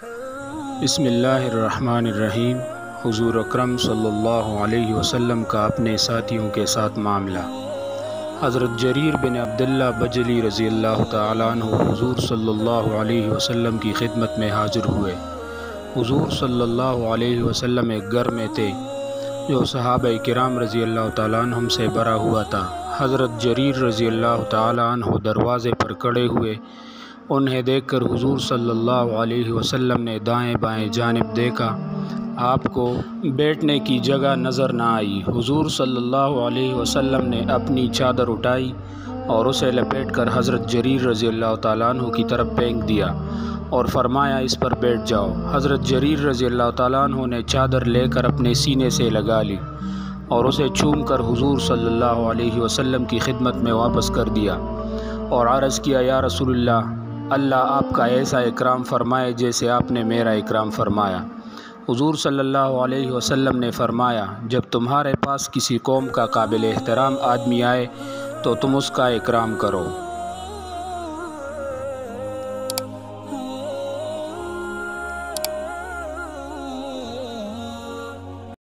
بسم اللہ الرحمن الرحیم۔ حضور اکرم صلی اللہ علیہ وسلم کا اپنے ساتھیوں کے ساتھ معاملہ۔ حضرت جریر بن عبداللہ بجلی رضی اللہ تعالیٰ عنہ حضور صلی اللہ علیہ وسلم کی خدمت میں حاضر ہوئے۔ حضور صلی اللہ علیہ وسلم ایک گھر میں تھے جو صحابہ کرام رضی اللہ تعالیٰ عنہم سے بھرا ہوا تھا۔ حضرت جریر رضی اللہ تعالیٰ عنہ دروازے پر کھڑے ہوئے۔ انہیں دیکھ کر حضور صلی اللہ علیہ وسلم نے دائیں بائیں جانب دیکھا، آپ کو بیٹھنے کی جگہ نظر نہ آئی۔ حضور صلی اللہ علیہ وسلم نے اپنی چادر اٹھائی اور اسے لپیٹ کر حضرت جریر رضی اللہ تعالیٰ عنہ کی طرف پھینک دیا اور فرمایا اس پر بیٹھ جاؤ۔ حضرت جریر رضی اللہ تعالیٰ عنہ نے چادر لے کر اپنے سینے سے لگا لی اور اسے چوم کر حضور صلی اللہ علیہ وسلم کی خدمت میں واپس کر دیا اور عرض کیا، یا رسول اللہ آپ کا ایسا اکرام فرمائے جیسے آپ نے میرا اکرام فرمایا۔ حضور صلی اللہ علیہ وسلم نے فرمایا، جب تمہارے پاس کسی قوم کا قابل احترام آدمی آئے تو تم اس کا اکرام کرو۔